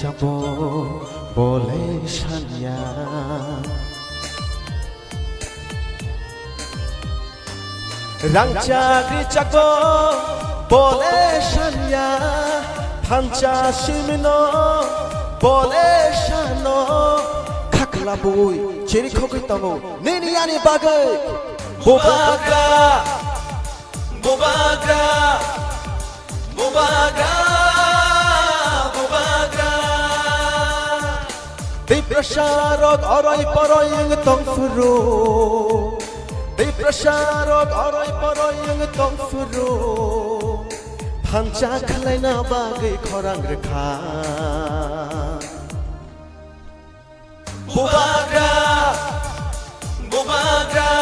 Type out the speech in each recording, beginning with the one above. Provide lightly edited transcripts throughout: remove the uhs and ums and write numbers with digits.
যাব বলে সানিয়া রাংচাগি যাব বলে সানিয়া থানচা সিমনো বলে সানো খাকলা বই চেরি খোকে তমো নিনিয়ানি বাগে বুবাগ্রা বুবাগ্রা বুবাগ্রা বুবাগ্রা Di prasarod oray paroy ang tong furo Di prasarod oray paroy ang tong furo Pancha khalay na bagay khorang rekha Bubagra Bubagra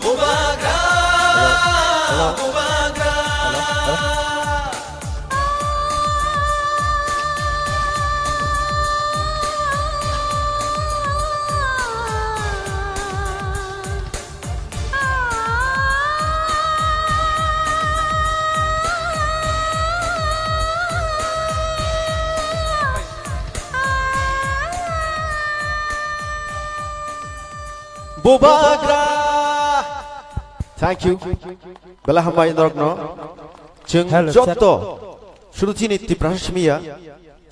Bubagra Bubagra Bubagra Thank you Bela hamai norokno Jeng jotto Sudu chini ti prashmiya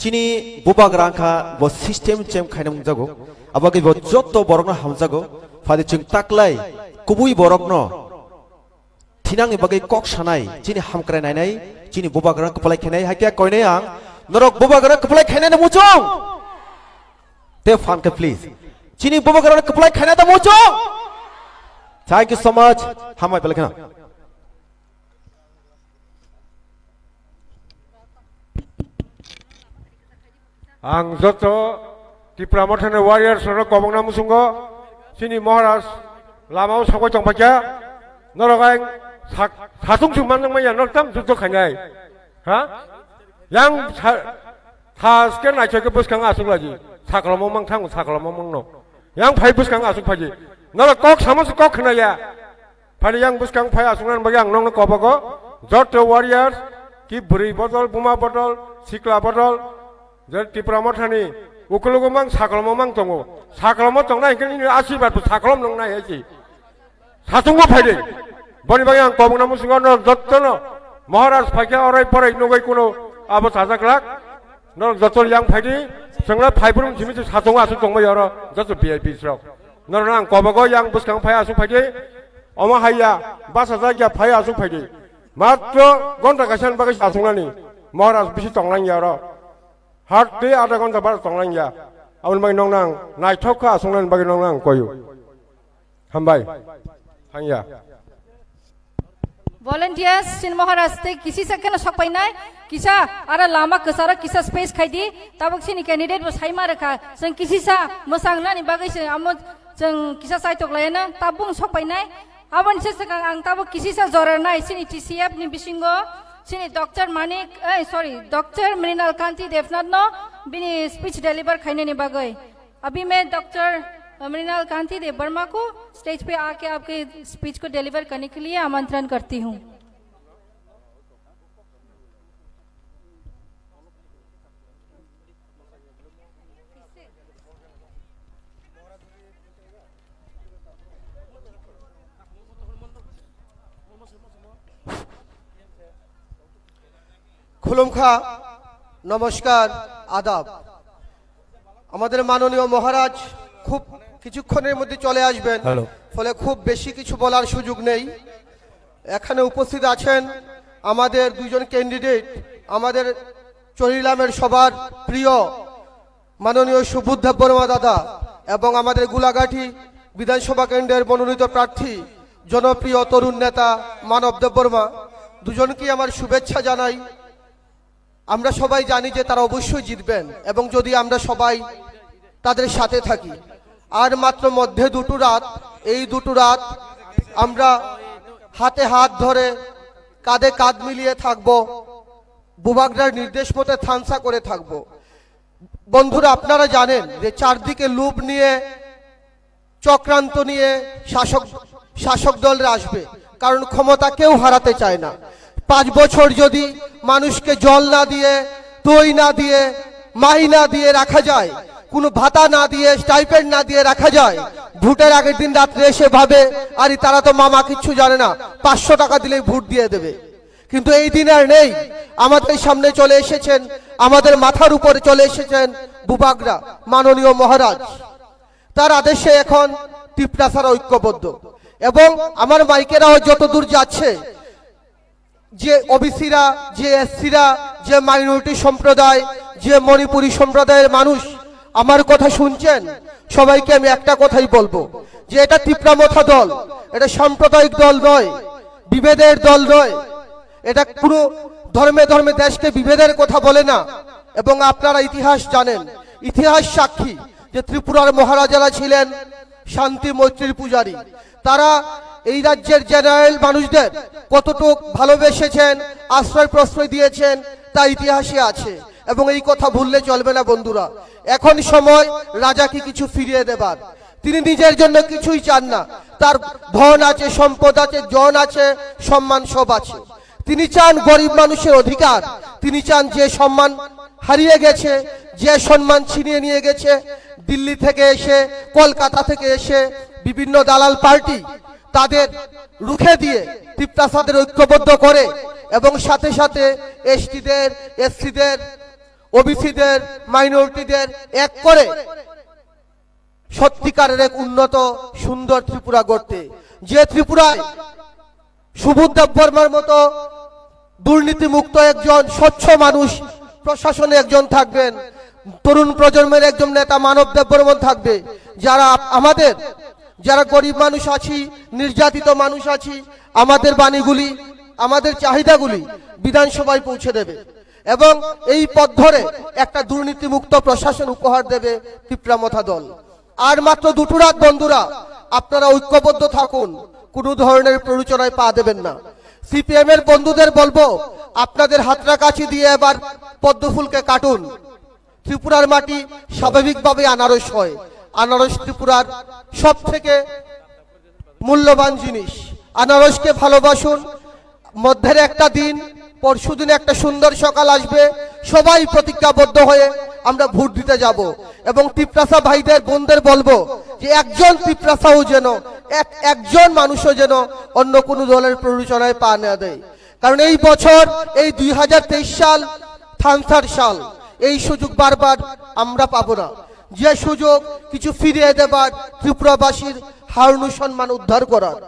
Chini bubagra angka bo system chem khainam jago Abagi bo jotto borokno hamjago Fadi jeng taklai kubui borokno Thinang ibagi kok sanai Chini hamkrai nainai Chini bubagra kepalai khainai hakia koinai ang Norok bubagra kepalai khainai na mujong Te fan ke please Chini bubagra kepalai khainai na mujong Thank you so much Hamai belakana Ang joto ti pramothane warriors ro kobongna musungo sini Maharaj lamao sakoi tongpakya norogang satung sungman nangmaya nortam joto khanai ha yang thasken na cheke buskang asung laji saklamo mang thang saklamo mang no yang phai buskang asung phaji nora kok samos kok khnaya phai yang buskang phai asungnan bagyang nong kobago joto warriors ki buri botol buma botol sikla botol Jadi pramothani ukulugo mang saklamo mang tongo saklamo tongna ingkini asibad saklom nongna yaji satungo phaide boni bagyang kobongna musungo no jottono Maharaj phakya orai porai nogai kuno abo sajaklak no jotol yang phaidi sengla phaibrum jimi satungo asu tongma yoro joto VIP srok norang kobago yang buskang phai asu phaide oma haya basa jagya phai asu phaide matro gonta kasan bagai asungnani Maharaj bisi tonglang yoro Hati ada kon tabar tonglang ya. Awal bagi nong nang naik thoka songlan bagi nong nang koyu. Hambai. Hanya. Volunteers sin Maharaj te kisi se kena sok painai kisa ara lama kesara kisa space khai di tabak sini candidate bos haima rekha seng kisi sa mosang na ni bagai se amot seng kisa sai tok laina tabung sok painai awan se sekang ang tabak kisi sa zorar nai sini TCF ni bisingo Sini Dr. Manik, Dr. Mrinal Kanti Devnath no bini speech deliver खाने ने बागई अभी मैं doctor Mrinal कांति देव वर्मा को stage पे आके आपके speech को deliver करने के लिए आमंत्रण करती हूँ খুলুমখা নমস্কার আদাব আমাদের মাননীয় মহারাজ খুব কিছুক্ষণের মধ্যে চলে আসবেন ফলে খুব বেশি কিছু বলার সুযোগ নেই এখানে উপস্থিত আছেন আমাদের দুইজন ক্যান্ডিডেট আমাদের চরিলামের সবার প্রিয় মাননীয় সুবুদ্ধ বর্মা দাদা এবং আমাদের গুলাগাঠি বিধানসভা কেন্দ্রের মনোনীত প্রার্থী জনপ্রিয় তরুণ নেতা মানব দেব বর্মা দুজনকে আমার শুভেচ্ছা জানাই আমরা সবাই জানি যে তারা অবশ্যই জিতবেন এবং যদি আমরা সবাই তাদের সাথে থাকি আর মাত্র মধ্যে দুটো রাত এই দুটো রাত আমরা হাতে হাত ধরে কাঁধে কাঁধ মিলিয়ে থাকব বুবাগ্রার নির্দেশ মতে থানসা করে থাকব বন্ধুরা আপনারা জানেন যে চারদিকে লুপ নিয়ে চক্রান্ত নিয়ে শাসক দলরা আসবে কারণ ক্ষমতা কেউ হারাতে চায় না 5 বছর যদি মানুষকে জল না দিয়ে তৈ না দিয়ে মাহি না দিয়ে রাখা যায়, কোনো ভাতা না দিয়ে স্টাইপেন্ড না দিয়ে রাখা যায়, ভোটের আগের দিন রাত্রে এসে ভাবে আরে তারা তো মামা কিচ্ছু জানে না, 500 টাকা দিলেই ভোট দিয়ে দেবে। কিন্তু এই দিন আর নেই। আমাদের সামনে চলে এসেছেন, আমাদের মাথার উপরে চলে এসেছেন বুবাগরা মাননীয় মহারাজ। তার আদেশে এখন টিপরাসার ঐক্যবদ্ধ, এবং আমার মাইকেরাও যতদূর যাচ্ছে, যে ওবিসিরা, যে এসসিরা, যে মাইনরিটি সম্প্রদায়, যে মণিপুরী সম্প্রদায়ের মানুষ আমার কথা শুনছেন, সবাইকে আমি একটা কথাই বলবো যে এটা তীব্রামথা দল, এটা সাম্প্রদায়িক দল নয়, বিভেদের দল নয়। এটা কোনো ধর্মে ধর্মে দেশকে বিভেদের কথা বলে না। এবং আপনারা ইতিহাস জানেন, ইতিহাস সাক্ষী যে ত্রিপুরার মহারাজারা ছিলেন শান্তি মৈত্রীর পূজারী। তারা এই রাজ্যের জেনারেল মানুষদের কতটুক ভালোবেসেছেন, আশ্রয় প্রশ্রয় দিয়েছেন, তা ইতিহাসে আছে। এবং এই কথা ভুললে চলবে না বন্ধুরা। এখন সময় রাজাকে কিছু ফিরিয়ে দেবার। তিনি নিজের জন্য কিছুই চান না, তার ধন আছে, সম্পদ আছে, জন আছে, সম্মান সব আছে। তিনি চান গরিব মানুষের অধিকার। তিনি চান যে সম্মান হারিয়ে গেছে, যে সম্মান ছিনিয়ে নিয়ে গেছে দিল্লি থেকে এসে, কলকাতা থেকে এসে বিভিন্ন দালাল পার্টি, তাদের রুখে দিয়ে টিপরাসাদের ঐক্যবদ্ধ করে, এবং সাথে সাথে এসটিদের, এসসিদের, ওবিসিদের, মাইনরিটিদের এক করে সত্যিকারের এক উন্নত সুন্দর ত্রিপুরা গড়তে। যে ত্রিপুরায় সুবোধ দেববর্মার মতো দুর্নীতিমুক্ত একজন স্বচ্ছ মানুষ প্রশাসনে একজন থাকবেন, তরুণ প্রজন্মের একজন নেতা মানব দেববর্মন থাকবে, যারা আমাদের, যারা গরিব মানুষ আছি, নির্যাতিত মানুষ আছি, আমাদের বাণীগুলি, আমাদের চাহিদাগুলি বিধানসভায় পৌঁছে দেবে। এবং এই পথ ধরে একটা দুর্নীতিমুক্ত প্রশাসন উপহার দেবে তীব্রামথা দল। আর মাত্র 2টো রাত বন্ধুরা, আপনারা ঐক্যবদ্ধ থাকুন, কোনো ধরনের প্ররোচনায় পা দেবেন না। সিপিএম এর বন্ধুদের বলবো, আপনাদের হাতরা কাছি দিয়ে এবার পদ্মফুলকে কাটুন। ত্রিপুরার মাটি স্বাভাবিকভাবে আনারস হয়। আনারস ত্রিপুরার সব থেকে মূল্যবান জিনিস। আনারসকে ভালোবাসুন। মধ্যের একটা দিন, পরশুদিন একটা সুন্দর সকাল আসবে, সবাই প্রতিজ্ঞাবদ্ধ হয়ে আমরা ভোট দিতে যাব। এবং টিপরাসা ভাইদের বোনদের বলবো যে একজন টিপরাসাও যেন, একজন মানুষও যেন অন্য কোনো দলের প্ররোচনায় পা না দেয়। কারণ এই বছর, এই 2023 সাল থানসার সাল, এই সুযোগ বারবার আমরা পাবো না। যে সুযোগ কিছু ফিরিয়ে দেবার, ত্রিপুরাবাসীর হারানো সম্মান উদ্ধার করার।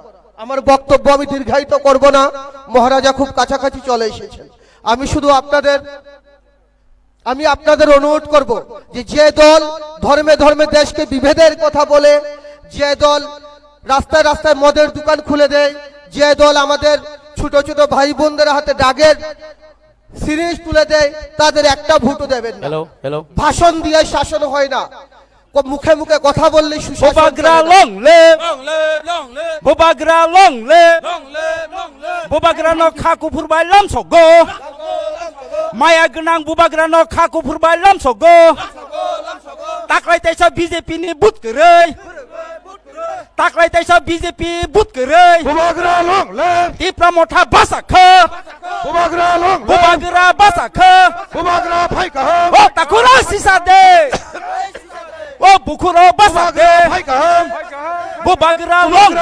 আমার বক্তব্য আমি দীর্ঘায়িত করব না, মহারাজা খুব কাছাকাছি চলে এসেছেন। আমি শুধু আপনাদের অনুরোধ করব যে দল ধর্মে ধর্মে দেশকে বিভেদের কথা বলে, যে দল রাস্তায় রাস্তায় মদের দোকান খুলে দেয়, যে দল আমাদের ছোট ছোট ভাই বোনদের হাতে ডাগের সিরিজ তুলে দেয়, তাদের একটা ভোটও দেবেন না। ভাষণ দিয়ে শাসন হয় না, মুখে মুখে কথা বললে Bubagra long live, Bubagra long live, Bubagra no kaku purbai lam sogo, Maya gnang Bubagra no kaku purbai lam sogo, Taklai tesa BJP ni but kerei, Taklai tesa BJP but kerei, Bubagra long live, Tipramotha basakha, Bubagra long live, Bubagra basakha, Bubagra phai kaha, Oh takura sisade. Oh, Bukuro Basade, Bubagra long,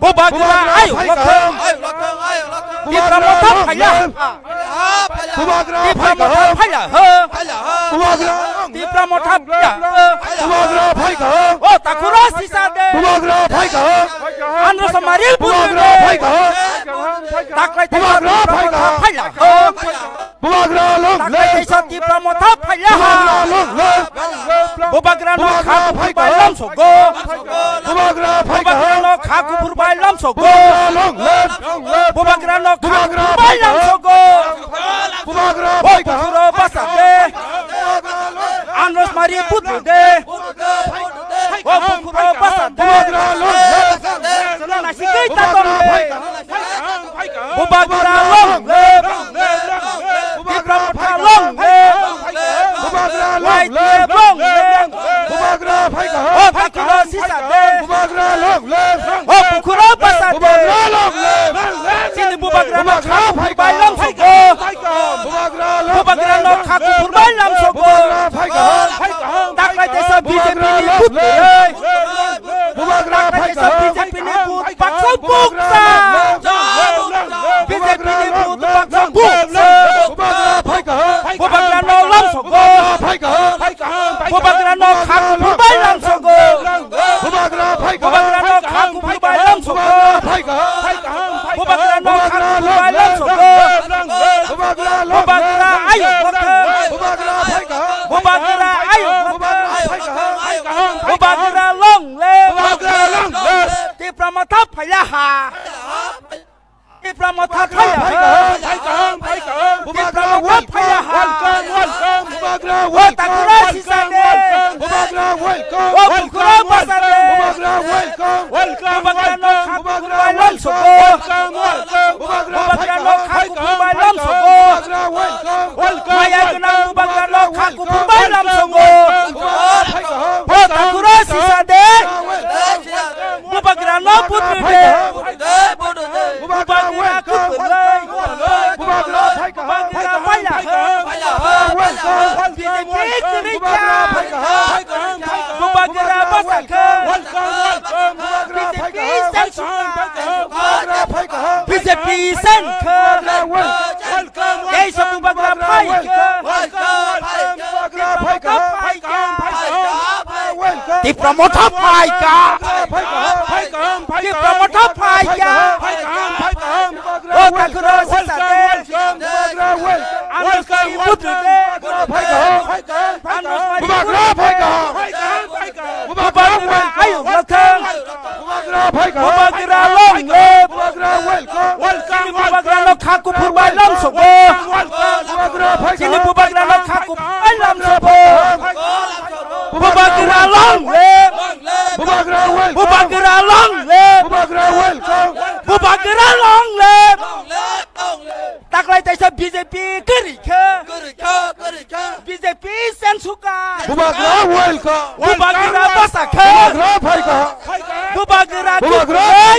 Bubagra ayo, Tipramotha phaya, Bubagra Tipramotha phaya, Tipramotha phaya, Bubagra phai kaha, Oh, takura sisade, Bubagra phai kaha, Andro samaril Bubagra phai kaha, Taklai Bubagra phai kaha, phaya, Bubagra long Taklai tesa Tipramotha phaya, long live, Bubagra no kaku purbai lam sogo, Bubagra phai Bubagra kaha, no kaku purbai lam sogo, long live, Bubagra no kaku purbai lam sogo, Bubagra Oh, phai kaha, Bukuro Basade, Andros Mari Putude, Oh, Bukuro Basade, Bubagra long live, Senana Sikita Tombe, Bubagra Bubagra long live, Bubagra Tipramotha long live, Bubagra White long live, long live, Bubagra phai kaha, Oh, Takuro Sisade, Bubagra long live, Oh, Bukuro Basade, Bubagra long live, Sini Bubagra no Bubagra kaku phai purbai lam kaha, sogo, Bubagra long खाकु फुरबाय लामसगो दाख्लायतेसा BJP नि बुत दाख्लायतेसा BJP नि बुत Baksa बुकसा BJP नि बुत बाक्सा बुकसा बुबाग्रा न लामसगो बुबाग्रा न खाकु फुरबाय लामसगो बुबाग्रा न खाकु फुरबाय लामसगो बुबाग्रा न खाकु फुरबाय लामसगो बुबाग्रा आयु बुबाग्रा आयु बुबाग्रा लंले तिप्रामथा फैला हा तिप्रामथा फैला तिप्रामथा फैला हा वो ताकुरा सिसादे वो बुकुरा बसादे बुबाग्रा नो खाकु फुरबाय लामसगो बुबाग्रा नो खाकु फुरबाय लामसगो माया गोनां बुबाग्रा नो खाकु फुरबाय लामसगो वो ताकुरा सिसादे बुबाग्रा नो बुदुदे बुबाग्रा कुपलै बुबाग्रा फैला बिजेपि करिका बुबाग्रा बसाखो बिजेपि बिजेपि सेनखो ए सब बुबाग्रा फाइखो तिप्रामथा फाइका तिप्रामथा फाइका ओ ताकुरा सिसादे आनस बुदुदे बुबाग्रा आयु लथं बुबाग्रा लंले बुबाग्रा नो खाकु फुरबाय लामसगो सिनि बुबाग्रा नो खाकु फुरबाय लामसगो बुबाग्रा लंले बुबाग्रा लंले बुबाग्रा लंले दाख्लायतेसा बिजेपि करिखो बिजेपि सेनसुका बुबाग्रा बसाखो बुबाग्रा कुपलै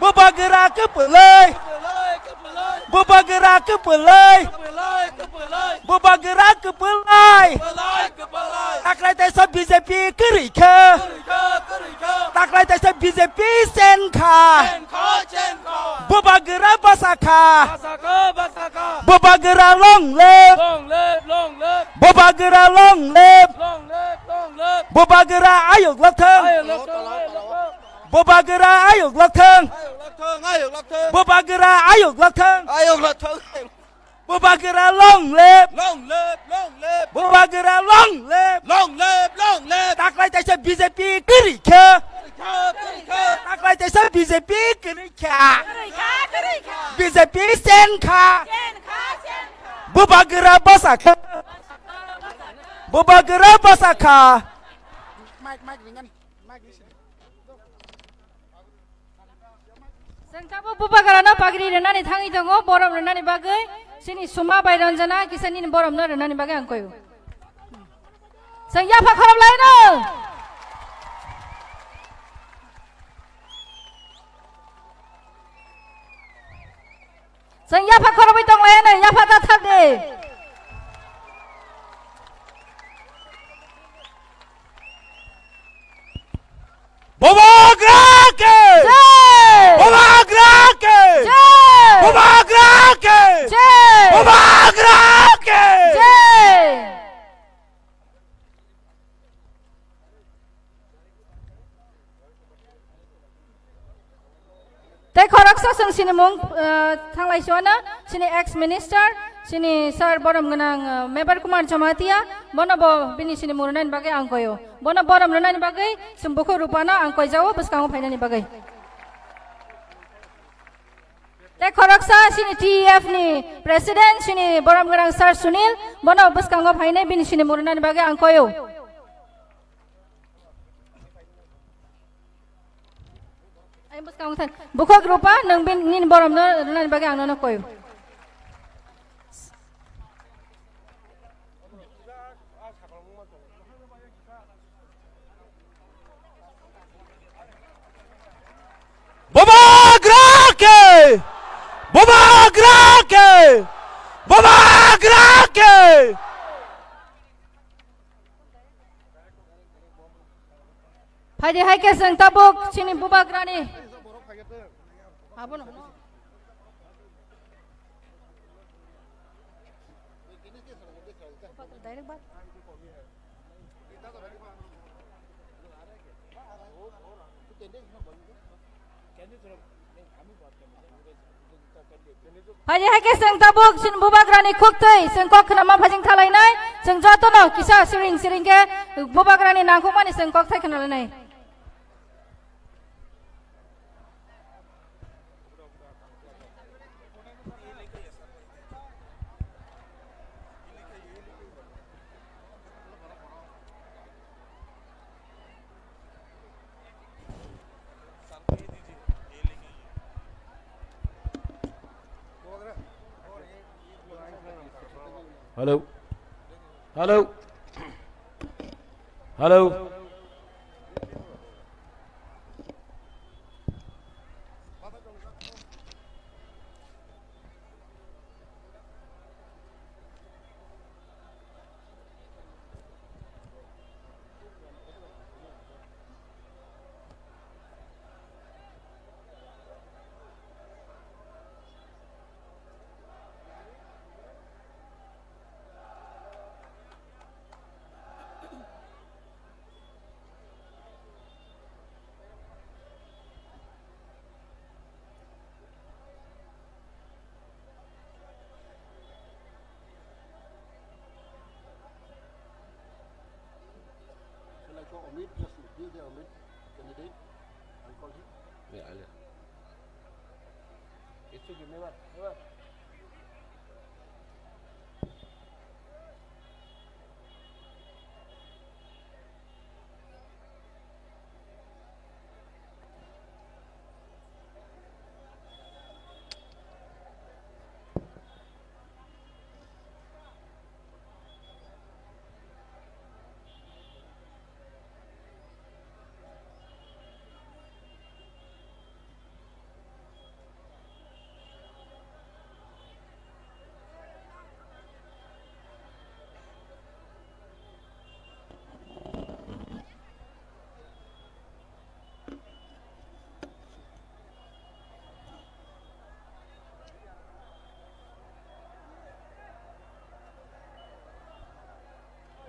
बुबाग्रा कुपलै बुबाग्रा कुपलै बुबाग्रा कुपलै दाख्लायतेसा बिजेपि करिखो दाख्लायतेसा बिजेपि सेनखा बुबाग्रा बसाखा बुबाग्रा लंले बुबाग्रा लंले बुबाग्रा आयुग लथं बुबाग्रा आयुग लथं बुबाग्रा आयुग लथं बुबाग्रा लंले बुबाग्रा लंले दाख्लायतेसा बिजेपि करिखो दाख्लायतेसा बिजेपि करिखा बिजेपि सेनखा बुबाग्रा बसाखो बुबाग्रा बसाखा जोंथाबो बुबाग्रा न पाग्रि रनानै थाङै दङ बरम रनानै बागै सिनि सुमा बायरन्जना किसानि बरम न रनानै बागै आं कयो जों याफा खालामलायनो जों याफा खरबै दंलायनो याफा दाथारदे बुबाग्रा के बुबाग्रा के बुबाग्रा के बुबाग्रा के Tei khoroksa sing sini mung thanglai suana sini ex minister sini sar borom ganang Mebar Kumar Jamatia bono bo bini sini murunan bagai angkoyo bono borom runan bagai sumbuko rupana angkoy jawo buskang phainani bagai Tei khoroksa sini TEF ni president sini borom ganang sar Sunil bono buskang phainai bini sini murunan bagai angkoyo Buka grupa nang bin nin borom na nan bagai ang nana koyo. बुबाग्रा के बुबाग्रा के बुबाग्रा के Haji hai ke seng tabuk sini bubagrani. Apa no? Direct baat. Haji hai ke seng tabuk sini bubagrani khuktai seng kok nama bhajing thalai nai seng joto no kisa siring siring ke bubagrani nangko mani seng kok thai khnal nai. Hello hello hello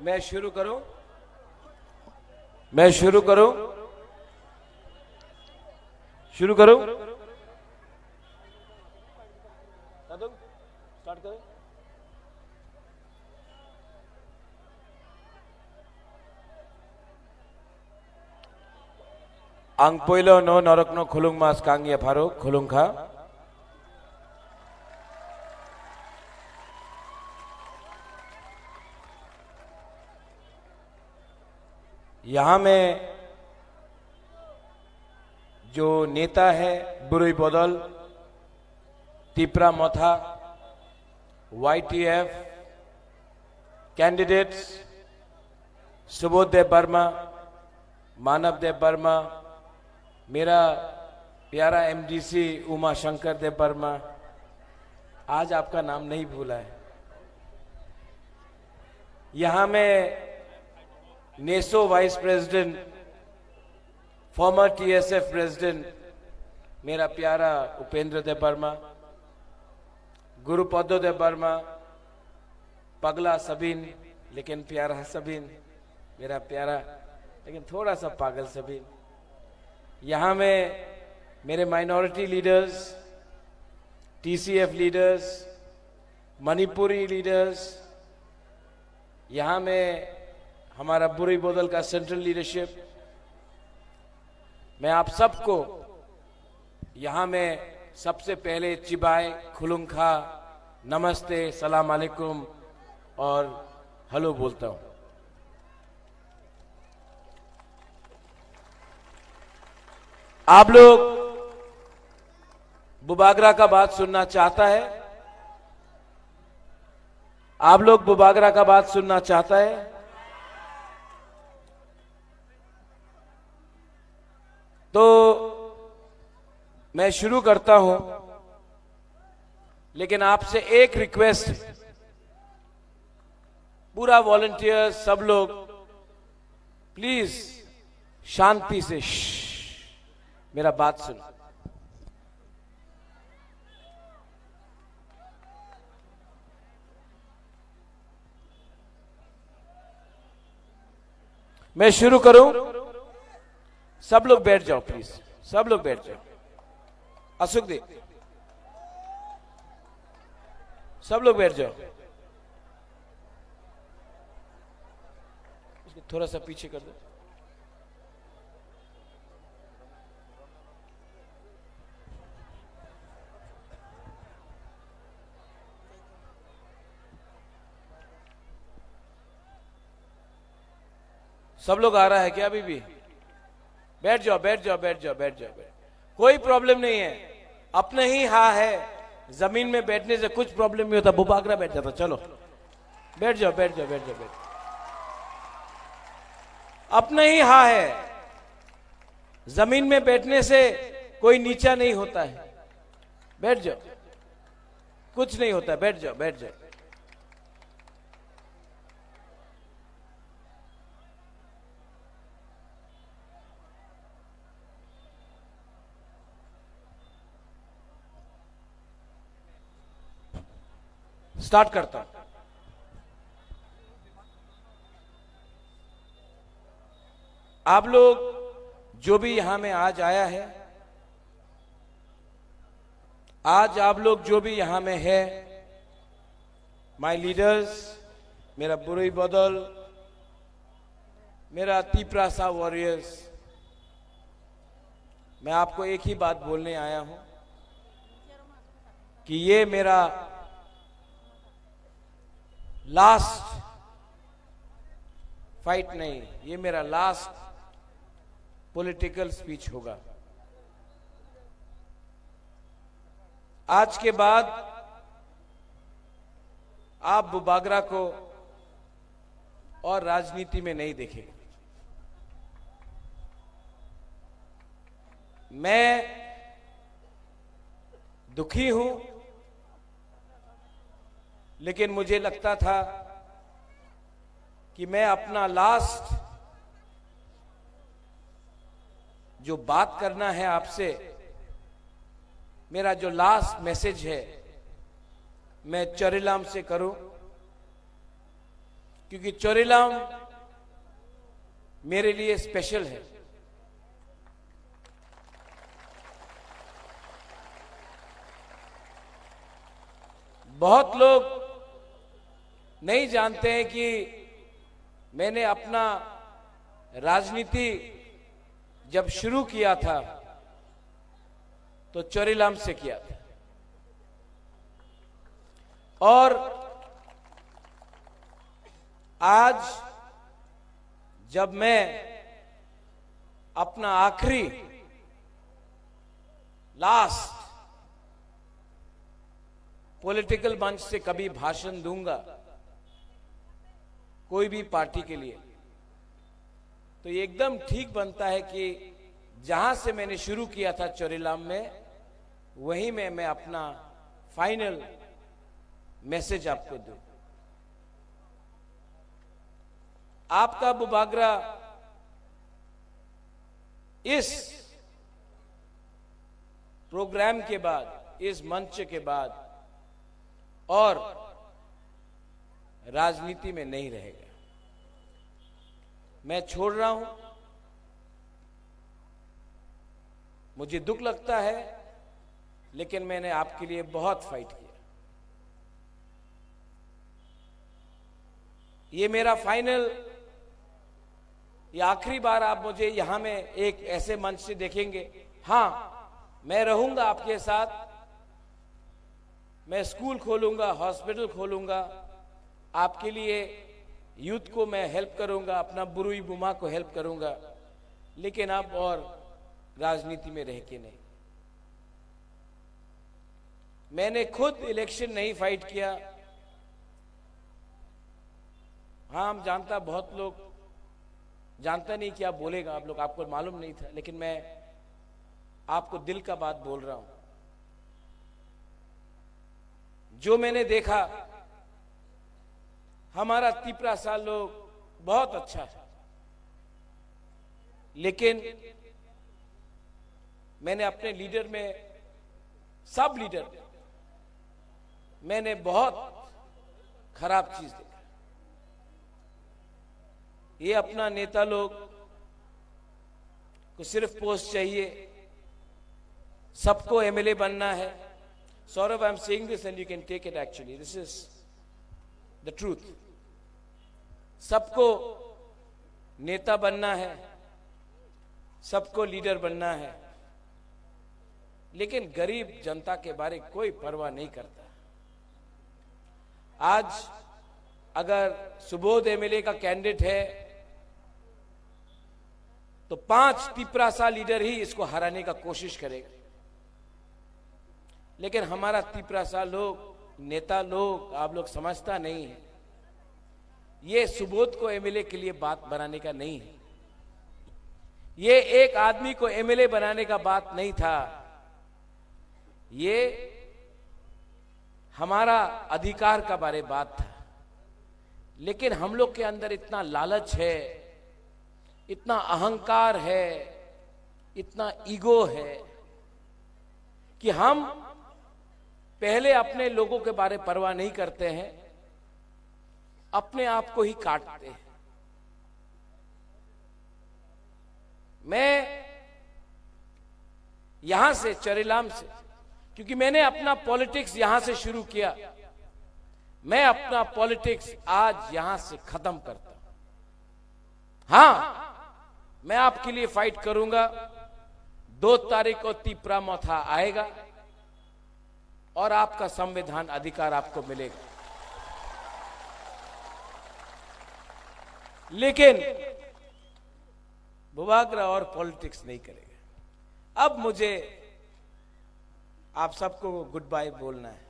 मैं शुरू करूं शुरू करूं start करें। आं पोइलो no नरकनो खुलुंग मास कांगिया pharaoh खुलुंग खा यहां में जो नेता है बुरुई बदल तिप्रा मोथा YTF कैंडिडेट्स सुबोध देव वर्मा मानव देव वर्मा मेरा प्यारा MDC उमा शंकर देव वर्मा आज आपका नाम नहीं भूला है। यहां में NESO vice president farmer TSF president मेरा प्यारा उपेंद्र देव वर्मा गुरुपदो देव वर्मा पगला सबीन लेकिन प्यारा सबीन मेरा प्यारा लेकिन थोड़ा सा पागल सबीन। यहाँ में मेरे minority leaders TCF leaders Manipuri leaders यहाँ में हमारा बुरुई बोदल का सेंट्रल लीडरशिप मैं आप सबको यहाँ में सबसे पहले चिबाई खुलुंखा नमस्ते सलाम अलैकुम और हेलो बोलता हूँ। आप लोग बुबागरा का बात सुनना चाहता है आप लोग बुबागरा का बात सुनना चाहता है तो मैं शुरू करता हूं लेकिन आपसे एक रिक्वेस्ट पूरा वॉलंटियर सब लोग प्लीज शांति से मेरा बात सुन। मैं शुरू करूं? सब लोग बैठ जाओ प्लीज, सब लोग बैठ जाओ। अशोक दे, सब लोग बैठ जाओ। इसको थोड़ा सा पीछे कर दो। सब लोग आ रहा है क्या? अभी भी बैठ जाओ, बैठ जाओ, बैठ जाओ, बैठ जाओ, कोई प्रॉब्लम नहीं है। अपने ही हाँ है, जमीन में बैठने से कुछ प्रॉब्लम नहीं होता। बुबागरा बैठ जाता। चलो बैठ जाओ, बैठ जाओ, बैठ जाओ, बैठ। अपने ही हाँ है, जमीन में बैठने से कोई नीचा नहीं होता है। बैठ जाओ, कुछ नहीं होता है। बैठ जाओ, बैठ जाओ। स्टार्ट करता हूं। आप लोग जो भी यहां में आज आया है, आज आप लोग जो भी यहां में है, माय लीडर्स, मेरा बुरुई बदल, मेरा तिपरासा वॉरियर्स, मैं आपको एक ही बात बोलने आया हूं कि ये मेरा लास्ट फाइट नहीं, ये मेरा लास्ट पॉलिटिकल स्पीच होगा। आज के बाद आप बुबागरा को और राजनीति में नहीं देखेंगे। मैं दुखी हूं, लेकिन मुझे लगता था कि मैं अपना लास्ट जो बात करना है आपसे, मेरा जो लास्ट मैसेज है, मैं चोरीलाम से करूं, क्योंकि चोरीलाम मेरे लिए स्पेशल है। बहुत लोग नहीं जानते हैं कि मैंने अपना राजनीति जब शुरू किया था तो चोरीलाम से किया था, और आज जब मैं अपना आखिरी लास्ट पॉलिटिकल मंच से कभी भाषण दूंगा कोई भी पार्टी के लिए, तो ये एकदम ठीक बनता है कि जहां से मैंने शुरू किया था चोरीलाम में, वहीं में मैं अपना फाइनल मैसेज आपको दूं। आपका बुबागरा इस प्रोग्राम के बाद, इस मंच के बाद और राजनीति में नहीं रहेगा। मैं छोड़ रहा हूं, मुझे दुख लगता है, लेकिन मैंने आपके लिए बहुत फाइट किया। ये मेरा फाइनल, ये आखिरी बार आप मुझे यहां में एक ऐसे मंच से देखेंगे। हां, मैं रहूंगा आपके साथ, मैं स्कूल खोलूंगा, हॉस्पिटल खोलूंगा, आपके लिए यूथ को मैं हेल्प करूंगा, अपना बुरुई बुमा को हेल्प करूंगा, लेकिन अब और राजनीति में रह के नहीं। मैंने खुद इलेक्शन नहीं फाइट किया। हाँ, हम जानता, बहुत लोग जानता नहीं क्या बोलेगा आप लोग, आपको मालूम नहीं था, लेकिन मैं आपको दिल का बात बोल रहा हूं। जो मैंने देखा, हमारा तिपरासा लोग बहुत अच्छा है। लेकिन मैंने अपने लीडर में, सब लीडर में, मैंने बहुत खराब चीज देखा। ये अपना नेता लोग को सिर्फ पोस्ट चाहिए, सबको एमएलए बनना है। Saurabh, I am saying this and you can take it, actually this is the truth. सबको नेता बनना है, सबको लीडर बनना है, लेकिन गरीब जनता के बारे में कोई परवाह नहीं करता। आज अगर सुबोध एमएलए का कैंडिडेट है तो 5 तिपरासा लीडर ही इसको हराने का कोशिश करेगा, लेकिन हमारा तिपरासा लोग, नेता लोग, आप लोग समझता नहीं है। ये सुबोध को एमएलए के लिए बात बनाने का नहीं है, ये एक आदमी को एमएलए बनाने का बात नहीं था, ये हमारा अधिकार का बारे बात था। लेकिन हम लोग के अंदर इतना लालच है, इतना अहंकार है, इतना ईगो है कि हम पहले अपने लोगों के बारे परवाह नहीं करते हैं, अपने आप को ही काटते हैं। मैं यहां से, चरेलाम से, क्योंकि मैंने अपना पॉलिटिक्स यहां से शुरू किया, मैं अपना पॉलिटिक्स आज यहां से खत्म करता हूं। हां, मैं आपके लिए फाइट करूंगा। 2 तारीख को तिपरा मथा आएगा और आपका संविधान अधिकार आपको मिलेगा, लेकिन बुबागरा और पॉलिटिक्स नहीं करेगा। अब मुझे आप सबको गुड बाय बोलना है।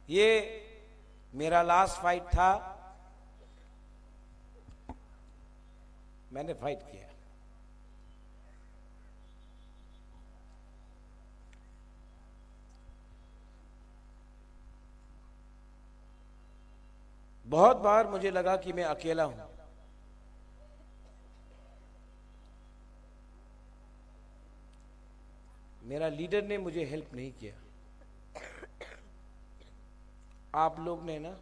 ये मेरा लास्ट फाइट था, मैंने फाइट किया। बहुत बार मुझे लगा कि मैं अकेला हूं, मेरा लीडर ने मुझे हेल्प नहीं किया। आप लोग ने ना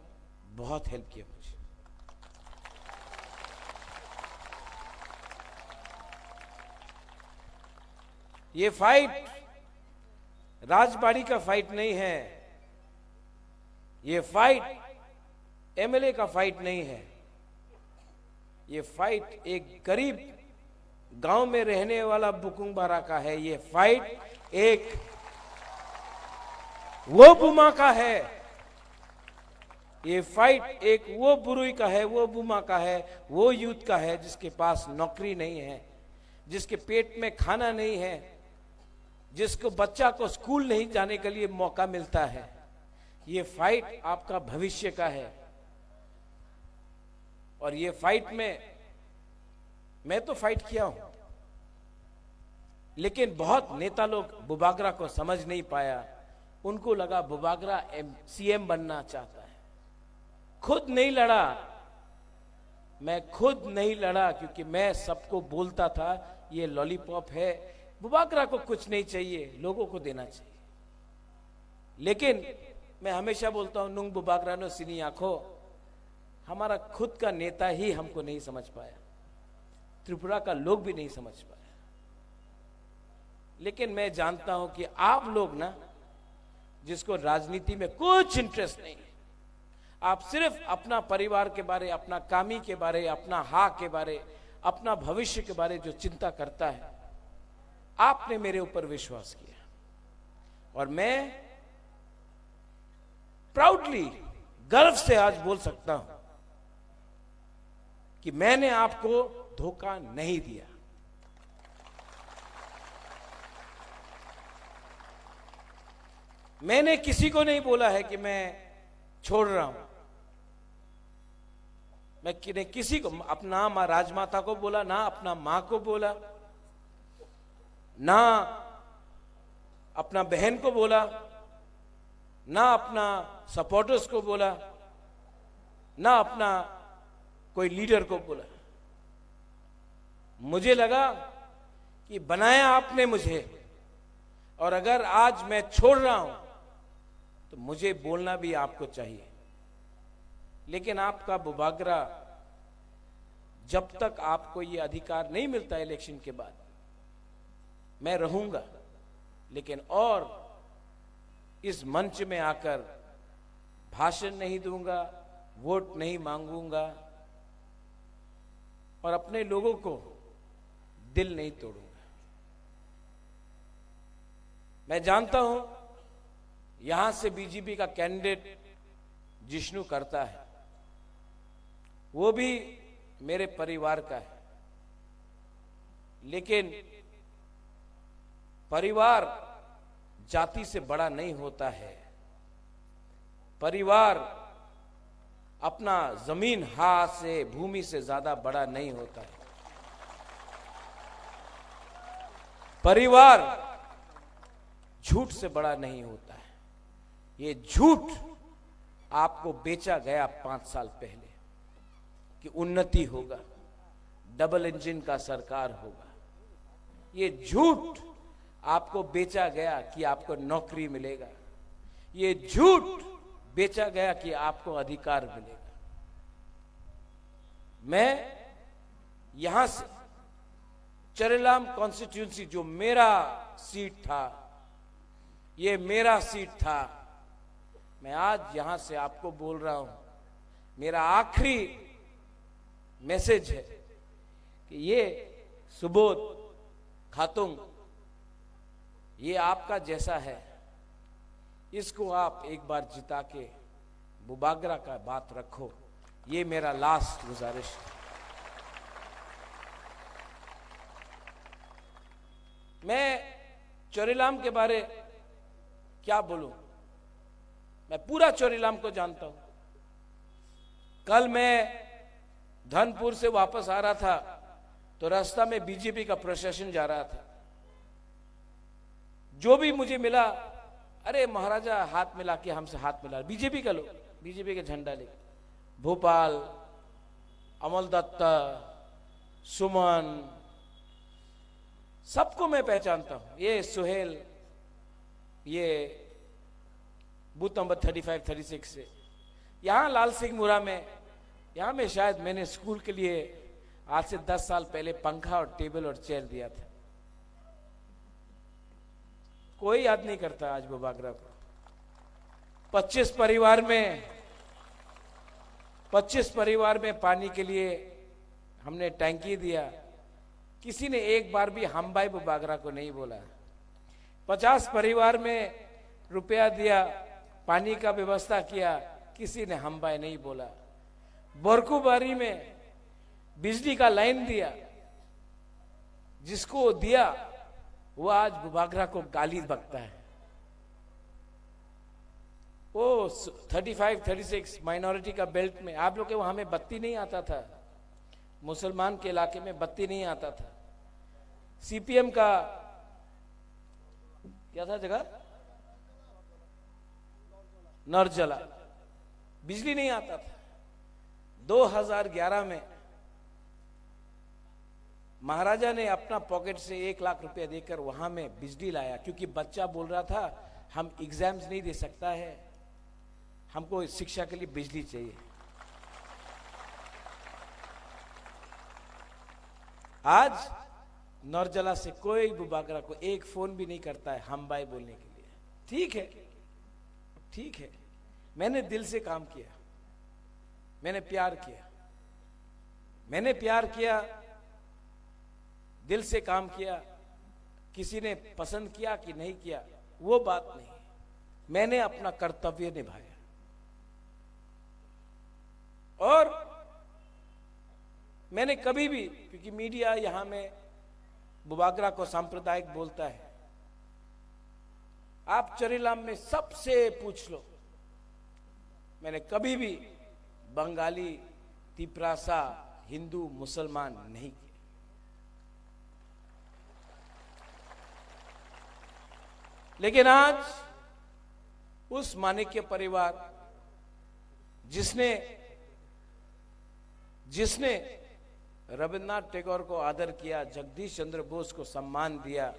बहुत हेल्प किया मुझे। ये फाइट राजबाड़ी का फाइट नहीं है, ये फाइट एमएलए का फाइट नहीं है, ये फाइट एक गरीब गांव में रहने वाला बुकुंग बारा का है। ये फाइट एक वो बुमा का है, ये फाइट एक वो बुरुई का है, वो बुमा का है, वो यूथ का है जिसके पास नौकरी नहीं है, जिसके पेट में खाना नहीं है, जिसको बच्चा को स्कूल नहीं जाने के लिए मौका मिलता है। ये फाइट आपका भविष्य का है, और ये फाइट में मैं तो फाइट किया हूं, लेकिन बहुत नेता लोग बुबागरा को समझ नहीं पाया। उनको लगा बुबागरा सीएम बनना चाहता है। खुद नहीं लड़ा, मैं खुद नहीं लड़ा, क्योंकि मैं सबको बोलता था ये लॉलीपॉप है, बुबागरा को कुछ नहीं चाहिए, लोगों को देना चाहिए। लेकिन मैं हमेशा बोलता हूं, नुंग बुबागरा नो सिनी आंखो, हमारा खुद का नेता ही हमको नहीं समझ पाया, त्रिपुरा का लोग भी नहीं समझ पाया। लेकिन मैं जानता हूं कि आप लोग ना, जिसको राजनीति में कुछ इंटरेस्ट नहीं है, आप सिर्फ अपना परिवार के बारे, अपना कामी के बारे, अपना हा के बारे, अपना भविष्य के बारे जो चिंता करता है, आपने मेरे ऊपर विश्वास किया, और मैं प्राउडली, गर्व से आज बोल सकता हूं कि मैंने आपको धोखा नहीं दिया। मैंने किसी को नहीं बोला है कि मैं छोड़ रहा हूं। मैं किसी को, अपना मां राजमाता को बोला, ना अपना मां को बोला, ना अपना बहन को बोला, ना अपना सपोर्टर्स को बोला, ना अपना कोई लीडर को बोला। मुझे लगा कि बनाया आपने मुझे, और अगर आज मैं छोड़ रहा हूं तो मुझे बोलना भी आपको चाहिए। लेकिन आपका बुबागरा, जब तक आपको ये अधिकार नहीं मिलता इलेक्शन के बाद, मैं रहूंगा, लेकिन और इस मंच में आकर भाषण नहीं दूंगा, वोट नहीं मांगूंगा और अपने लोगों को दिल नहीं तोड़ूंगा। मैं जानता हूं यहां से बीजेपी का कैंडिडेट जिष्णु करता है, वो भी मेरे परिवार का है, लेकिन परिवार जाति से बड़ा नहीं होता है। परिवार अपना जमीन हाथ से, भूमि से ज्यादा बड़ा नहीं होता है। परिवार झूठ से बड़ा नहीं होता है। ये झूठ आपको बेचा गया 5 साल पहले कि उन्नति होगा, डबल इंजन का सरकार होगा। ये झूठ आपको बेचा गया कि आपको नौकरी मिलेगा। ये झूठ बेचा गया कि आपको अधिकार मिलेगा। मैं यहां से चरेलाम कॉन्स्टिट्यूंसी, जो मेरा सीट था, ये मेरा सीट था, मैं आज यहां से आपको बोल रहा हूं, मेरा आखिरी मैसेज है कि ये सुबोध खातुंग, ये आपका जैसा है, इसको आप एक बार जिता के बुबागरा का बात रखो। ये मेरा लास्ट गुजारिश है। मैं चोरीलाम के बारे क्या बोलूं, मैं पूरा चोरीलाम को जानता हूं। कल मैं धनपुर से वापस आ रहा था तो रास्ता में बीजेपी का प्रोसेशन जा रहा था। जो भी मुझे मिला, अरे महाराजा हाथ मिला के हमसे हाथ मिला, बीजेपी का लोग, बीजेपी के झंडा लेके। भोपाल, अमल दत्ता, सुमन, सबको मैं पहचानता हूं। ये सुहेल, ये बूथ नंबर 35, 36 से, यहां लाल सिंह मुरा में, यहां में शायद मैंने स्कूल के लिए आज से 10 साल पहले पंखा और टेबल और चेयर दिया था। कोई याद नहीं करता आज बुबागरा को। 25 परिवार में पानी के लिए हमने टैंकी दिया। किसी ने एक बार भी हम भाई बुबागरा को नहीं बोला। 50 परिवार में रुपया दिया, पानी का व्यवस्था किया, किसी ने हम भाई नहीं बोला। बोरकुबारी में बिजली का लाइन दिया, जिसको दिया वो आज बुबागरा को गाली बकता है। वो 35, 36 माइनॉरिटी का बेल्ट में, आप लोग के वहां में बत्ती नहीं आता था, मुसलमान के इलाके में बत्ती नहीं आता था। सीपीएम का क्या था जगह, नरजला, बिजली नहीं आता था। 2011 में महाराजा ने अपना पॉकेट से 1 लाख रुपया देकर वहां में बिजली लाया, क्योंकि बच्चा बोल रहा था हम एग्जाम्स नहीं दे सकता है, हमको शिक्षा के लिए बिजली चाहिए। आज नौरजला से कोई बुबागरा को एक फोन भी नहीं करता है हम भाई बोलने के लिए। ठीक है, ठीक है, मैंने दिल से काम किया, मैंने प्यार किया, दिल से काम किया। किसी ने पसंद किया कि नहीं किया वो बात नहीं, मैंने अपना कर्तव्य निभाया। और मैंने कभी भी, क्योंकि मीडिया यहां में बुबागरा को सांप्रदायिक बोलता है, आप चरीलाम में सबसे पूछ लो, मैंने कभी भी बंगाली, तिपरासा, हिंदू, मुसलमान नहीं किया। लेकिन आज उस माणिक्य परिवार जिसने रविन्द्रनाथ टैगोर को आदर किया, जगदीश चंद्र बोस को सम्मान दिया।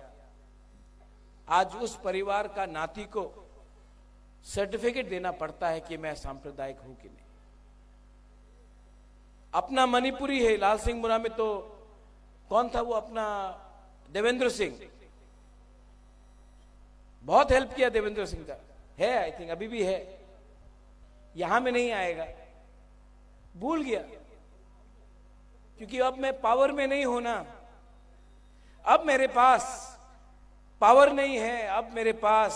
आज उस परिवार का नाती को सर्टिफिकेट देना पड़ता है कि मैं सांप्रदायिक हूं कि नहीं। अपना मणिपुरी है, लाल सिंह मुरा में तो कौन था वो अपना देवेंद्र सिंह, बहुत हेल्प किया देवेंद्र सिंह का, है आई थिंक अभी भी है, यहां में नहीं आएगा, भूल गया क्योंकि अब मैं पावर में नहीं हूं ना, अब मेरे पास पावर नहीं है, अब मेरे पास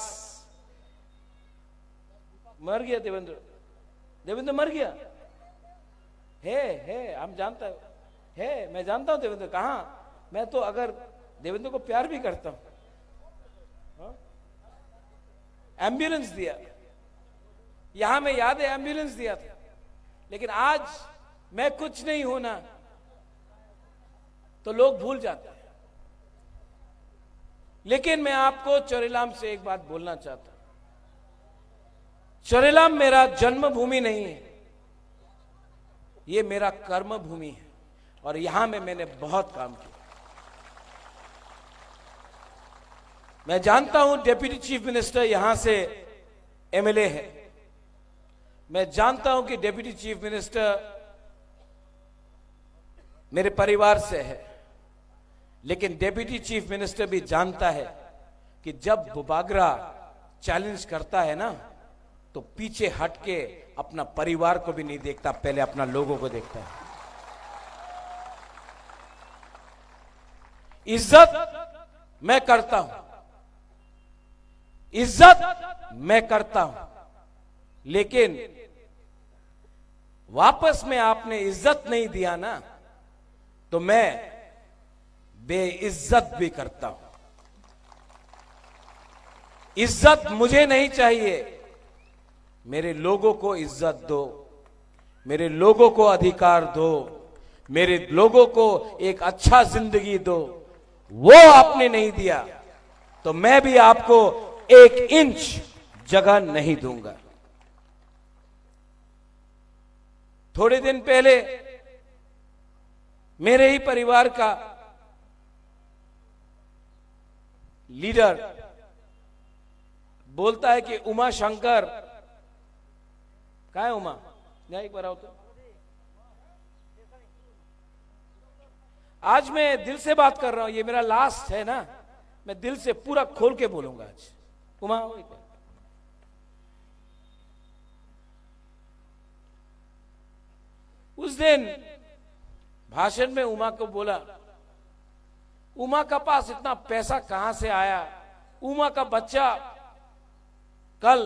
मर गया देवेंद्र मर गया है हम जानता है, मैं जानता हूं देवेंद्र कहां, मैं तो अगर देवेंद्र को प्यार भी करता हूं। एम्बुलेंस दिया यहां में याद है, एम्बुलेंस दिया था, लेकिन आज मैं कुछ नहीं हूं ना तो लोग भूल जाते हैं। लेकिन मैं आपको चोरेलाम से एक बात बोलना चाहता हूं, चोरेलाम मेरा जन्मभूमि नहीं है, ये मेरा कर्म भूमि है और यहां में मैंने बहुत काम किया। मैं जानता हूं डिप्टी चीफ मिनिस्टर यहां से एमएलए है, मैं जानता हूं कि डिप्टी चीफ मिनिस्टर मेरे परिवार से है, लेकिन डिप्टी चीफ मिनिस्टर भी जानता है कि जब बुबागरा चैलेंज करता है ना तो पीछे हट के अपना परिवार को भी नहीं देखता, पहले अपना लोगों को देखता है। इज्जत मैं करता हूं, इज्जत मैं करता हूं, लेकिन वापस में आपने इज्जत नहीं दिया ना तो मैं बेइज्जत भी करता हूं। इज्जत मुझे नहीं चाहिए, मेरे लोगों को इज्जत दो, मेरे लोगों को अधिकार दो, मेरे लोगों को एक अच्छा जिंदगी दो, वो आपने नहीं दिया तो मैं भी आपको 1 इंच जगह नहीं दूंगा। थोड़े दिन पहले मेरे ही परिवार का लीडर बोलता है कि उमा शंकर, कहाँ है उमा, यहाँ एक बार आओ तो। आज मैं दिल से बात कर रहा हूं, ये मेरा लास्ट है ना, मैं दिल से पूरा खोल के बोलूंगा आज। उमा आओ एक बार। उस दिन भाषण में उमा को बोला, उमा का पास इतना पैसा कहां से आया, उमा का बच्चा कल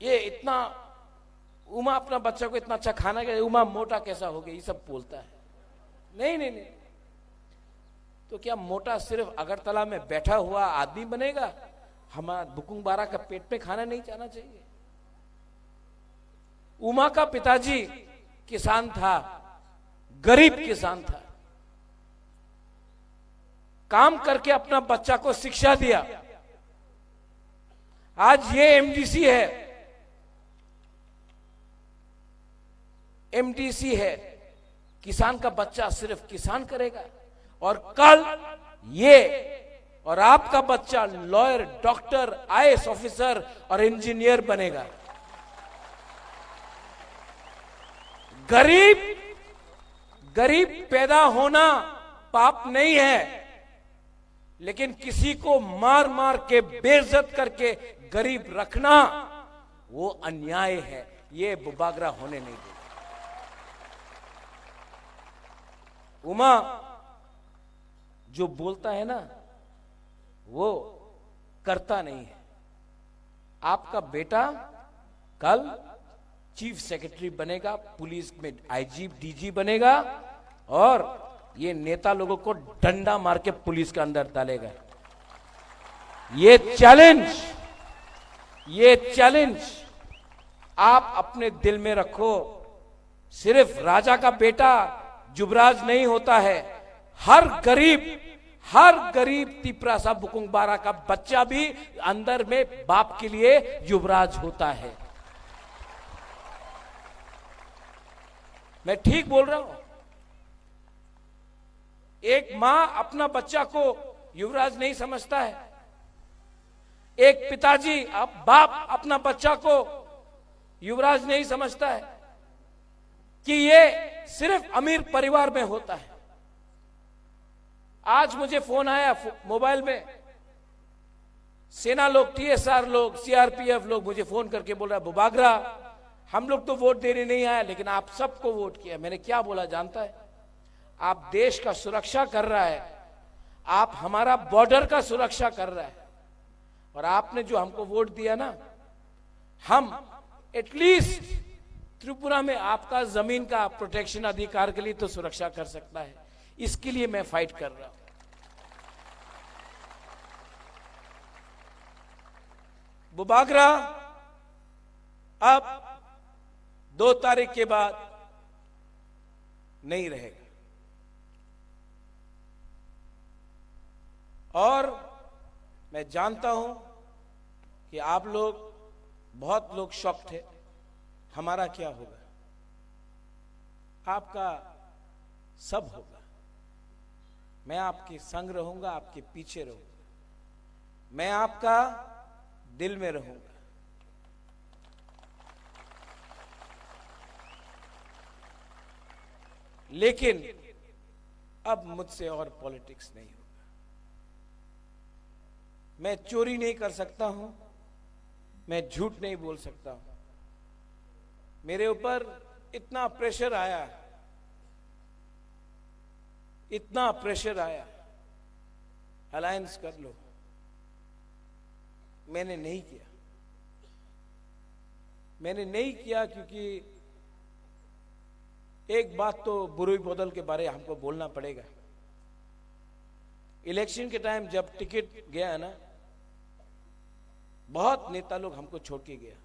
ये इतना, उमा अपना बच्चा को इतना अच्छा खाना खिलाए, उमा मोटा कैसा हो गया, ये सब बोलता है। नहीं नहीं नहीं, तो क्या मोटा सिर्फ अगरतला में बैठा हुआ आदमी बनेगा? हमारा बुकुंग बारा का पेट पे खाना नहीं जाना चाहिए। उमा का पिताजी किसान था, गरीब किसान था, काम करके अपना बच्चा को शिक्षा दिया। आज ये एमडीसी है, एमडीसी है, किसान का बच्चा सिर्फ किसान करेगा, और कल ये और आपका बच्चा लॉयर, डॉक्टर, आईएएस ऑफिसर और इंजीनियर बनेगा। गरीब पैदा होना पाप नहीं है, लेकिन किसी को मार मार के बेइज्जत करके गरीब रखना वो अन्याय है, ये बुबागरा होने नहीं देगा। उमा जो बोलता है ना वो करता नहीं है। आपका बेटा कल चीफ सेक्रेटरी बनेगा, पुलिस में आईजी डीजी बनेगा, और ये नेता लोगों को डंडा मार के पुलिस के अंदर डालेगा। ये चैलेंज आप अपने दिल में रखो। सिर्फ राजा का बेटा युवराज नहीं होता है, हर गरीब तिपरासा बुकुंग बारा का बच्चा भी अंदर में बाप के लिए युवराज होता है। मैं ठीक बोल रहा हूं? एक मां अपना बच्चा को युवराज नहीं समझता है, एक पिताजी अब बाप अपना बच्चा को युवराज नहीं समझता है कि ये सिर्फ अमीर परिवार में होता है। आज मुझे फोन आया मोबाइल में, सेना लोग, TSR लोग, CRPF लोग मुझे फोन करके बोल रहा है, बुबागरा हम लोग तो वोट देने नहीं आए लेकिन आप सबको वोट किया। मैंने क्या बोला जानता है? आप देश का सुरक्षा कर रहा है, आप हमारा बॉर्डर का सुरक्षा कर रहा है, और आपने जो हमको वोट दिया ना, हम एटलीस्ट त्रिपुरा में आपका जमीन का प्रोटेक्शन अधिकार के लिए तो सुरक्षा कर सकता है। इसके लिए मैं फाइट कर रहा हूं। बुबागरा अब 2 तारीख के बाद नहीं रहेगा, और मैं जानता हूं कि आप लोग, बहुत लोग शॉक थे, हमारा क्या होगा। आपका सब होगा। मैं आपके संग रहूंगा, आपके पीछे रहूंगा, मैं आपका दिल में रहूंगा। लेकिन अब मुझसे और पॉलिटिक्स नहीं होगा। मैं चोरी नहीं कर सकता हूं, मैं झूठ नहीं बोल सकता हूं। मेरे ऊपर इतना प्रेशर आया, इतना प्रेशर आया, अलायंस कर लो, मैंने नहीं किया। मैंने नहीं किया क्योंकि एक बात तो बुरुई बदल के बारे हमको बोलना पड़ेगा। इलेक्शन के टाइम जब टिकट गया ना, बहुत नेता लोग हमको छोड़ के गया,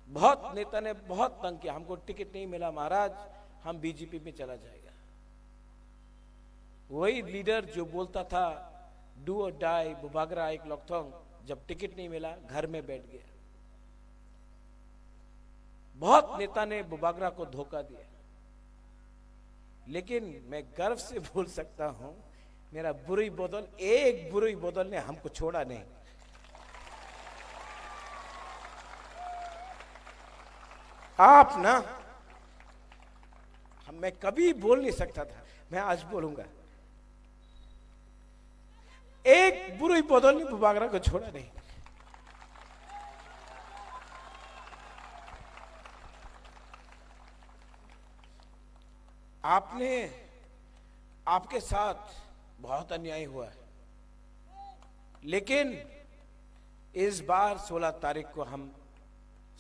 बहुत नेता ने बहुत तंग किया, हमको टिकट नहीं मिला महाराज, हम बीजेपी में चला जाएगा। वही लीडर जो बोलता था डू और डाई, बुबागरा एक लॉकथोंग, जब टिकट नहीं मिला घर में बैठ गया। बहुत नेता ने बुबागरा को धोखा दिया, लेकिन मैं गर्व से बोल सकता हूं, मेरा बुरुई बदल, एक बुरुई बदल ने हमको छोड़ा नहीं। आप ना, मैं कभी बोल नहीं सकता था, मैं आज बोलूंगा, एक बुरुई बदल ने बुबागरा को छोड़ा नहीं। आपने, आपके साथ बहुत अन्याय हुआ है, लेकिन इस बार 16 तारीख को हम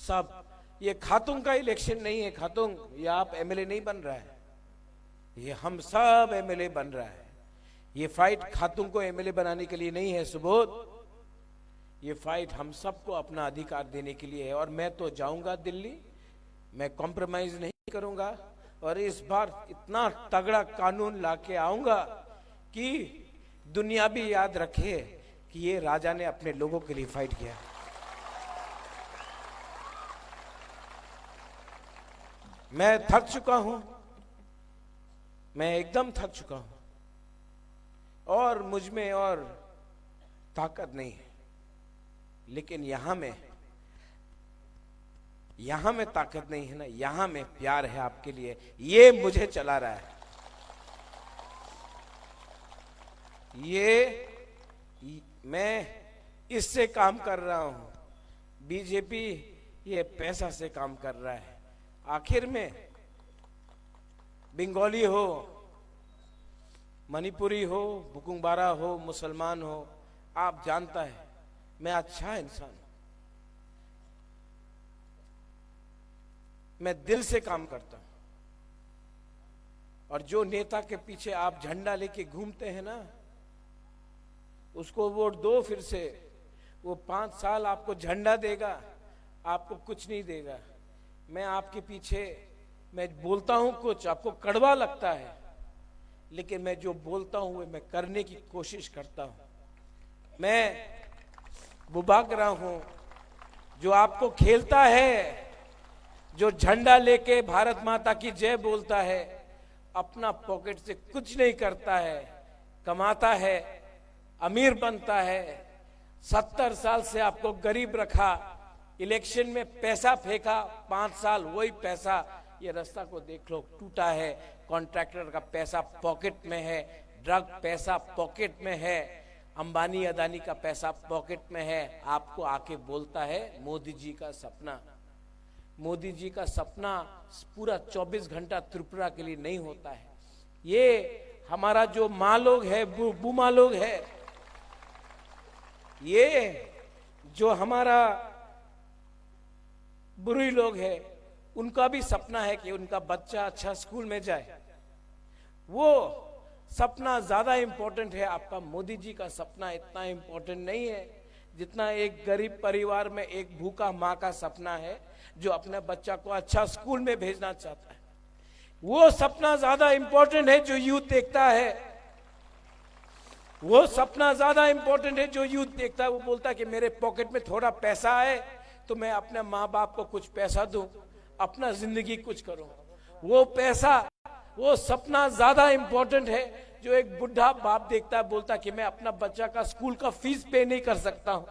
सब, ये खातून का इलेक्शन नहीं है, खातून ये आप एमएलए नहीं बन रहा है, ये हम सब एमएलए बन रहा है। ये फाइट खातून को एमएलए बनाने के लिए नहीं है सुबोध, ये फाइट हम सबको अपना अधिकार देने के लिए है। और मैं तो जाऊंगा दिल्ली, मैं कॉम्प्रोमाइज नहीं करूंगा, और इस बार इतना तगड़ा कानून लाके आऊंगा कि दुनिया भी याद रखे कि ये राजा ने अपने लोगों के लिए फाइट किया। मैं थक चुका हूं, मैं एकदम थक चुका हूं, और मुझ में और ताकत नहीं है। लेकिन यहां में ताकत नहीं है ना, यहां में प्यार है आपके लिए, ये मुझे चला रहा है। ये मैं इससे काम कर रहा हूं, बीजेपी ये पैसा से काम कर रहा है। आखिर में बंगाली हो, मणिपुरी हो, बुकुंगबारा हो, मुसलमान हो, आप जानता है मैं अच्छा इंसान हूं, मैं दिल से काम करता हूं। और जो नेता के पीछे आप झंडा लेके घूमते हैं ना, उसको वोट दो फिर से, वो 5 साल आपको झंडा देगा, आपको कुछ नहीं देगा। मैं आपके पीछे, मैं बोलता हूं कुछ, आपको कड़वा लगता है, लेकिन मैं जो बोलता हूं वो मैं करने की कोशिश करता हूं। मैं बुबागरा हूं जो आपको खेलता है, जो झंडा लेके भारत माता की जय बोलता है। अपना पॉकेट से कुछ नहीं करता है, कमाता है, अमीर बनता है। 70 साल से आपको गरीब रखा, इलेक्शन में पैसा फेंका, 5 साल वही पैसा। ये रास्ता को देख लो, टूटा है। कॉन्ट्रैक्टर का पैसा पॉकेट में है, ड्रग पैसा पॉकेट में है, अंबानी अदानी का पैसा पॉकेट में है। आपको आके बोलता है मोदी जी का सपना। मोदी जी का सपना पूरा 24 घंटा त्रिपुरा के लिए नहीं होता है। ये हमारा जो माँ लोग है, बुमा लोग है, ये जो हमारा बुरी लोग है, उनका भी सपना है कि उनका बच्चा अच्छा स्कूल में जाए। वो सपना ज्यादा इंपॉर्टेंट है। आपका मोदी जी का सपना इतना इंपॉर्टेंट नहीं है जितना एक गरीब परिवार में एक भूखा माँ का सपना है जो अपने बच्चा को अच्छा स्कूल में भेजना चाहता है। वो सपना ज्यादा इंपॉर्टेंट है जो यूथ देखता है। वो सपना ज्यादा इंपॉर्टेंट है जो यूथ देखता है। वो बोलता है कि मेरे पॉकेट में थोड़ा पैसा आए तो मैं अपने माँ बाप को कुछ पैसा दूं, अपना जिंदगी कुछ करूं। वो पैसा, वो सपना ज्यादा इंपॉर्टेंट है जो एक बुढ़ा बाप देखता है, बोलता है कि मैं अपना बच्चा का स्कूल का फीस पे नहीं कर सकता हूं,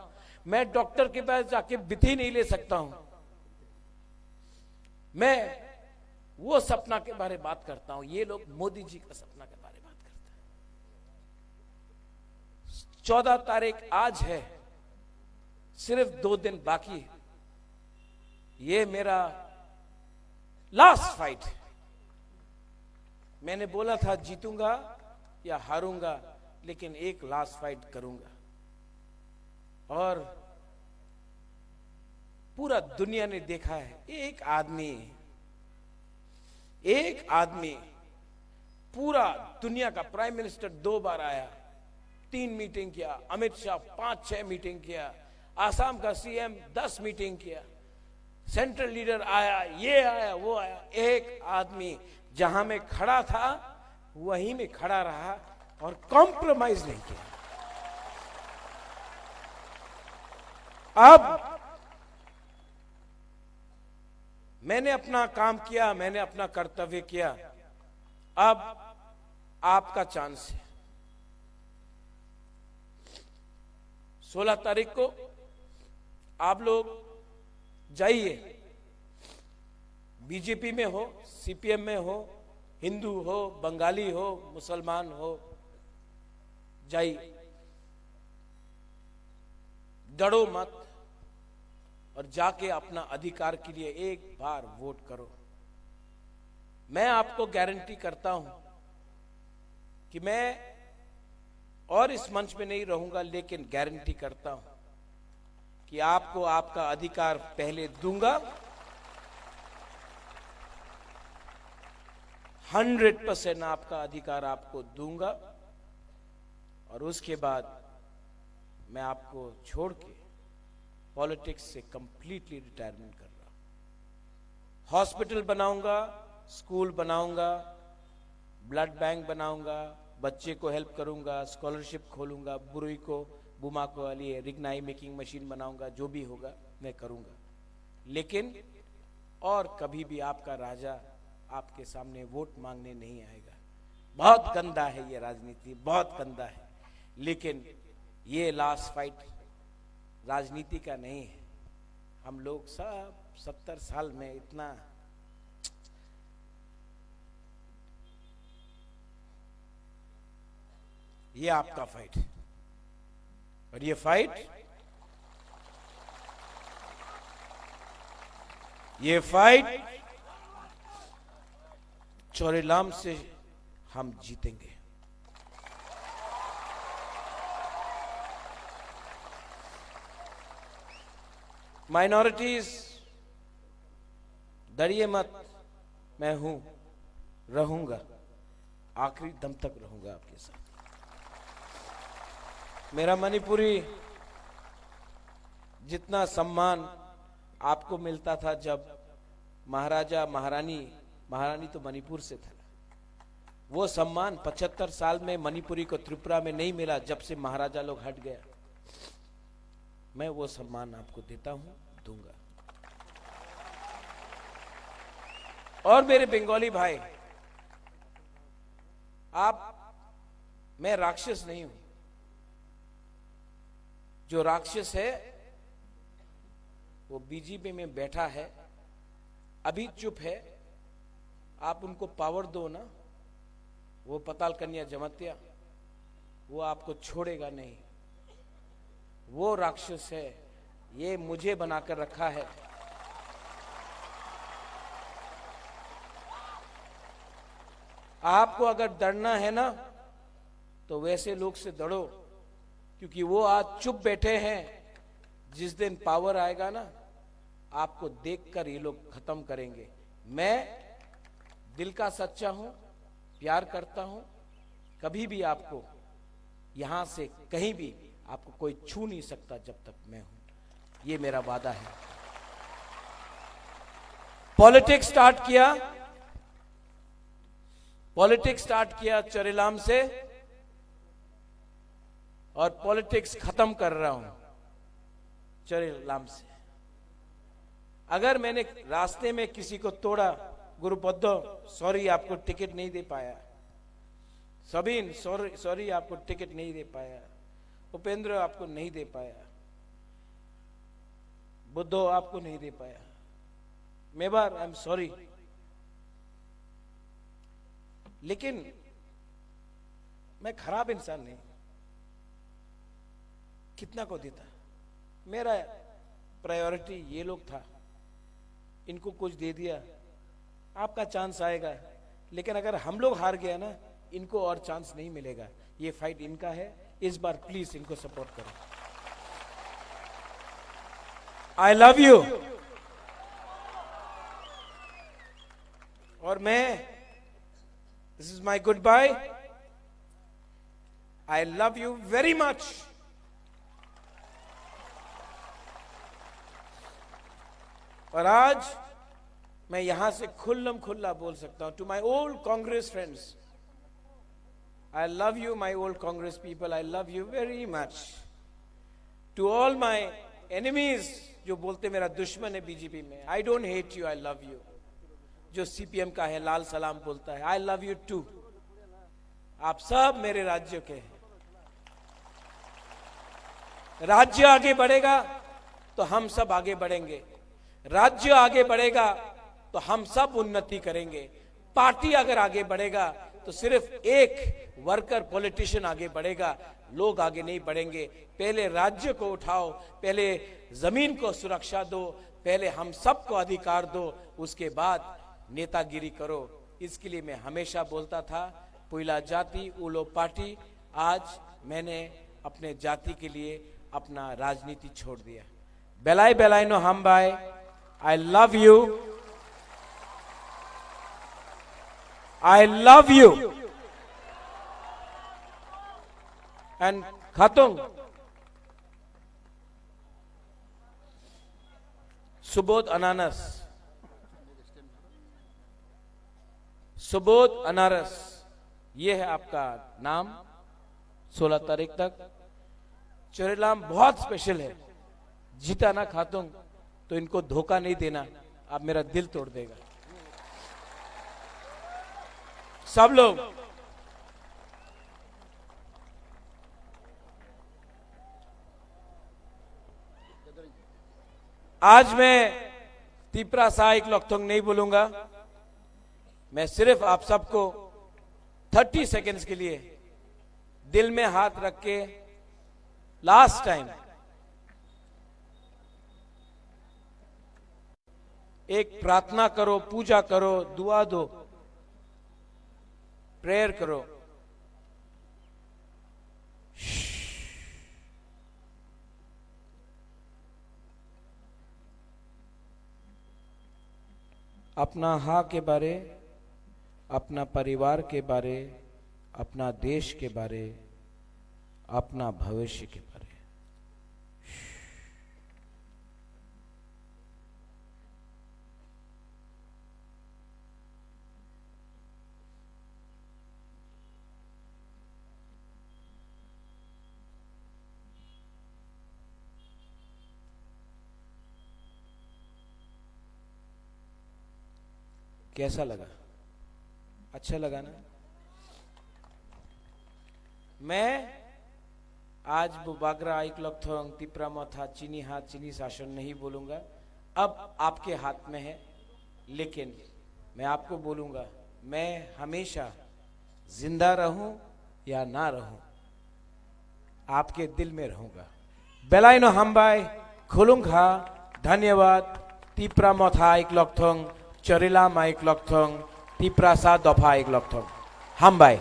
मैं डॉक्टर के पास जाके बिथी नहीं ले सकता हूं। मैं वो सपना के बारे में बात करता हूं। ये लोग मोदी जी का सपना के बारे में बात करते हैं। 14 तारीख आज है, सिर्फ 2 दिन बाकी है। ये मेरा लास्ट फाइट है। मैंने बोला था जीतूंगा या हारूंगा, लेकिन एक लास्ट फाइट करूंगा। और पूरा दुनिया ने देखा है, एक आदमी पूरा दुनिया का प्राइम मिनिस्टर 2 बार आया, 3 मीटिंग किया, अमित शाह 5-6 मीटिंग किया, आसाम का सीएम 10 मीटिंग किया, सेंट्रल लीडर आया, ये आया, वो आया। एक आदमी जहां में खड़ा था वहीं में खड़ा रहा और कॉम्प्रोमाइज नहीं किया। अब मैंने अपना काम किया, मैंने अपना कर्तव्य किया। अब आपका चांस है। 16 तारीख को आप लोग जाइए, बीजेपी में हो, सीपीएम में हो, हिंदू हो, बंगाली हो, मुसलमान हो, जाइए, डरो मत और जाके अपना अधिकार के लिए एक बार वोट करो। मैं आपको गारंटी करता हूं कि मैं और इस मंच पे नहीं रहूंगा, लेकिन गारंटी करता हूं कि आपको आपका अधिकार पहले दूंगा। 100% आपका अधिकार आपको दूंगा और उसके बाद मैं आपको छोड़ के पॉलिटिक्स से कंप्लीटली रिटायरमेंट कर रहा हूं। हॉस्पिटल बनाऊंगा, स्कूल बनाऊंगा, ब्लड बैंक बनाऊंगा, बच्चे को हेल्प करूंगा, स्कॉलरशिप खोलूंगा, बुरुई को, बुमा को वाली रिग्नाई मेकिंग मशीन बनाऊंगा, जो भी होगा मैं करूंगा। लेकिन और कभी भी आपका राजा आपके सामने वोट मांगने नहीं आएगा। बहुत गंदा है ये राजनीति, बहुत गंदा है। लेकिन ये लास्ट फाइट राजनीति का नहीं है। हम लोग सब 70 साल में इतना ये आपका फाइट है और ये फाइट चोरेलाम से हम जीतेंगे। माइनॉरिटीज डरिए मत, मैं हूं, रहूंगा, आखिरी दम तक रहूंगा आपके साथ। मेरा मणिपुरी जितना सम्मान आपको मिलता था जब महाराजा महारानी तो मणिपुर से था, वो सम्मान 75 साल में मणिपुरी को त्रिपुरा में नहीं मिला जब से महाराजा लोग हट गया। मैं वो सम्मान आपको देता हूं, दूंगा। और मेरे बंगाली भाई, मैं राक्षस नहीं हूं। जो राक्षस है वो बीजेपी में बैठा है, अभी चुप है। आप उनको पावर दो ना, वो पताल कन्या जमातिया, वो आपको छोड़ेगा नहीं। वो राक्षस है, ये मुझे बनाकर रखा है। आपको अगर डरना है ना तो वैसे लोग से डरो, क्योंकि वो आज चुप बैठे हैं। जिस दिन पावर आएगा ना, आपको देखकर ये लोग खत्म करेंगे। मैं दिल का सच्चा हूं, प्यार करता हूं। कभी भी आपको यहां से कहीं भी आपको कोई छू नहीं सकता जब तक मैं हूं। ये मेरा वादा है। पॉलिटिक्स स्टार्ट किया चरेलाम से, और पॉलिटिक्स खत्म कर रहा हूं चरेलाम से। अगर मैंने रास्ते में किसी को तोड़ा, गुरुपद्दो सॉरी आपको टिकट नहीं दे पाया, सबीन सॉरी आपको टिकट नहीं दे पाया, उपेंद्र आपको नहीं दे पाया, बुद्धो आपको नहीं दे पाया, मेवार आई एम सॉरी। लेकिन मैं खराब इंसान नहीं, कितना को देता। मेरा प्रायोरिटी ये लोग था, इनको कुछ दे दिया, आपका चांस आएगा। लेकिन अगर हम लोग हार गया ना, इनको और चांस नहीं मिलेगा। ये फाइट इनका है, इस बार प्लीज इनको सपोर्ट करो। I love you. और मैं, this is my good bye. I love you very much. और आज मैं यहां से खुल्लम खुल्ला बोल सकता हूं to my old Congress friends, I love you my old Congress people, I love you very much. To all my enemies जो बोलते मेरा दुश्मन है बीजेपी में, I don't hate you, I love you. जो सीपीएम का है, लाल सलाम बोलता है, आई लव यू टू। आप सब मेरे राज्य के हैं। राज्य आगे बढ़ेगा तो हम सब आगे बढ़ेंगे। राज्य आगे बढ़ेगा तो हम सब उन्नति करेंगे। पार्टी अगर आगे बढ़ेगा तो सिर्फ एक वर्कर पॉलिटिशियन आगे बढ़ेगा, लोग आगे नहीं बढ़ेंगे। पहले राज्य को उठाओ, पहले जमीन को सुरक्षा दो, पहले हम सबको अधिकार दो, उसके बाद नेतागिरी करो। इसके लिए मैं हमेशा बोलता था, पुइला जाति उलो पार्टी। आज मैंने अपने जाति के लिए अपना राजनीति छोड़ दिया। बेलाई बेलाई नो हम bye, I love you. I love you. And Khatung, Subodh Ananas. Subodh अनारस, ये है आपका नाम। 16 तारीख तक चरेलाम बहुत स्पेशल है। जीता ना खातून तो इनको धोखा नहीं देना, आप मेरा दिल तोड़ देगा। सब लोग आज मैं तीपरा सहायक लोकथोंग नहीं बोलूंगा। मैं सिर्फ आप सबको 30 सेकेंड्स के लिए दिल में हाथ रख के लास्ट टाइम एक प्रार्थना करो, पूजा करो, दुआ दो, प्रेयर करो। अपना हाँ के बारे, अपना परिवार के बारे, अपना देश के बारे, अपना भविष्य के बारे। कैसा लगा? अच्छा लगा ना? मैं आज बुबागरा एक लखथोंग तिप्रा मथा चीनी हाथ चीनी शासन नहीं बोलूंगा, अब आपके हाथ में है। लेकिन मैं आपको बोलूंगा, मैं हमेशा जिंदा रहूं या ना रहूं, आपके दिल में रहूंगा। बेलाइनो हमबाई खुलुंगा, धन्यवाद। तिप्रा मथा एक लखथोंग, चरिला मा एक लखथोंग, तिप्रा सा दफा एक लखथोंग, हमबाई।